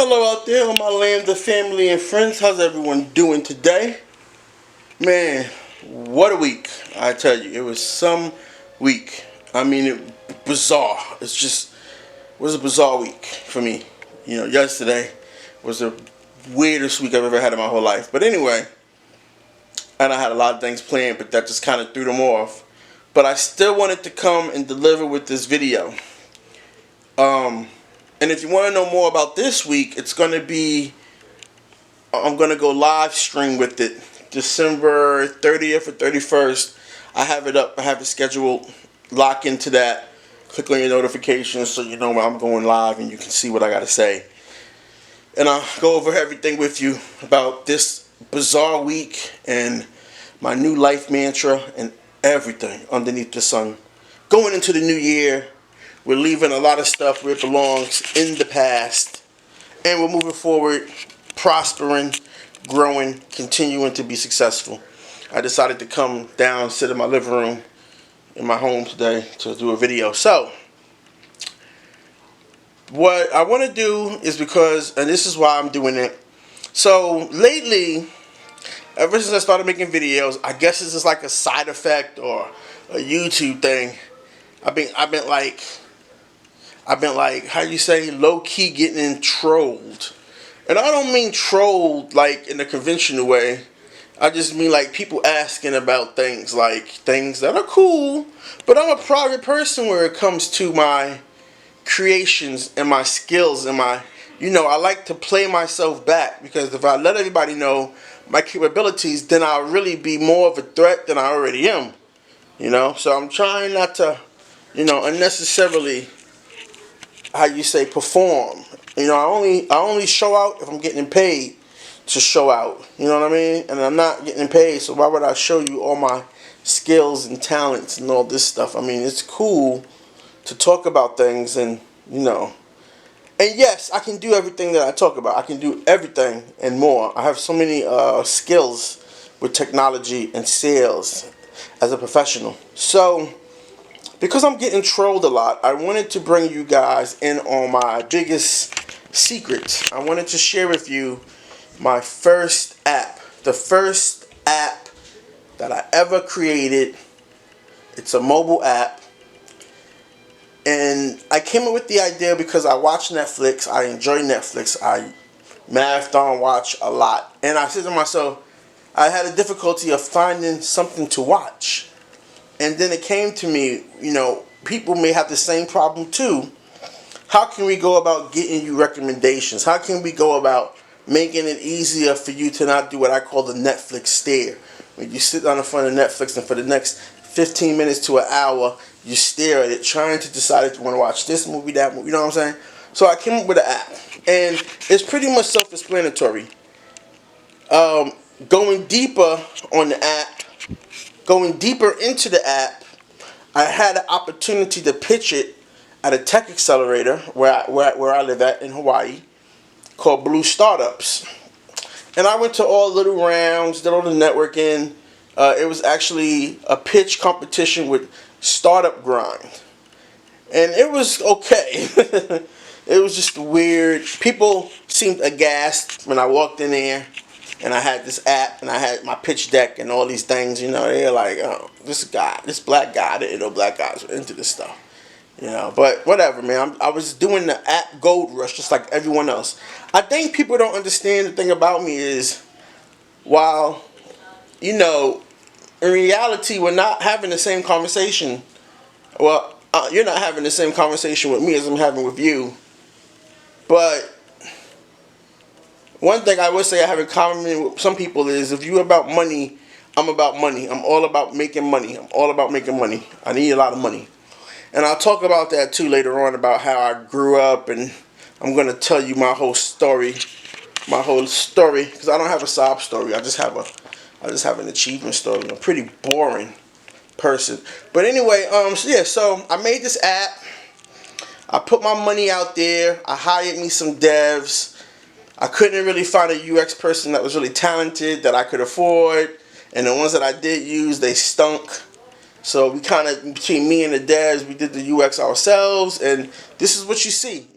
Hello out there, my Lambda family and friends. How's everyone doing today? Man, what a week. I tell you, it was some week. I mean, bizarre. It was a bizarre week for me. Yesterday was the weirdest week I've ever had in my whole life. But anyway, and I had a lot of things planned, but that just kind of threw them off. But I still wanted to come and deliver with this video. And if you want to know more about this week, I'm going to go live stream with it December 30th or 31st. I have it up. I have it scheduled. Lock into that. Click on your notifications so you know when I'm going live and you can see what I got to say. And I'll go over everything with you about this bizarre week and my new life mantra and everything underneath the sun. Going into the new year, we're leaving a lot of stuff where it belongs in the past. And we're moving forward, prospering, growing, continuing to be successful. I decided to come down, sit in my living room in my home today to do a video. So, what I want to do is and this is why I'm doing it. So, lately, ever since I started making videos, I guess this is like a side effect or a YouTube thing. I've been like, how you say, low-key getting trolled. And I don't mean trolled like in the conventional way. I just mean like people asking about things that are cool. But I'm a private person where it comes to my creations and my skills and I like to play myself back. Because if I let everybody know my capabilities, then I'll really be more of a threat than I already am. So I'm trying not to, unnecessarily, perform. I only show out if I'm getting paid to show out. You know what I mean? And I'm not getting paid, so why would I show you all my skills and talents and all this stuff? I mean, it's cool to talk about things and And yes, I can do everything that I talk about. I can do everything and more. I have so many skills with technology and sales as a professional. So, because I'm getting trolled a lot, I wanted to bring you guys in on my biggest secret. I wanted to share with you my first app. The first app that I ever created. It's a mobile app. And I came up with the idea because I watch Netflix. I enjoy Netflix. I marathon watch a lot. And I said to myself, I had a difficulty of finding something to watch. And then it came to me, people may have the same problem too. How can we go about getting you recommendations? How can we go about making it easier for you to not do what I call the Netflix stare? When you sit on the front of Netflix and for the next 15 minutes to an hour, you stare at it trying to decide if you want to watch this movie, that movie, you know what I'm saying? So I came up with an app. And it's pretty much self-explanatory. Going deeper on the app, going deeper into the app, I had an opportunity to pitch it at a tech accelerator where I live at in Hawaii called Blue Startups. And I went to all the little rounds, did all the networking. It was actually a pitch competition with Startup Grind. And it was okay. It was just weird. People seemed aghast when I walked in there. And I had this app, and I had my pitch deck, and all these things. They're like, oh, this black guy, I didn't know black guys were into this stuff. But whatever, man. I was doing the app gold rush just like everyone else. I think people don't understand the thing about me is, while, in reality, we're not having the same conversation. Well, you're not having the same conversation with me as I'm having with you. But one thing I would say I have in common with some people is if you're about money, I'm about money. I'm all about making money. I'm all about making money. I need a lot of money. And I'll talk about that too later on about how I grew up, and I'm going to tell you my whole story. Because I don't have a sob story. I just have an achievement story. I'm a pretty boring person. But anyway, so I made this app. I put my money out there. I hired me some devs. I couldn't really find a UX person that was really talented that I could afford. And the ones that I did use, they stunk. So we between me and the devs, we did the UX ourselves. And this is what you see.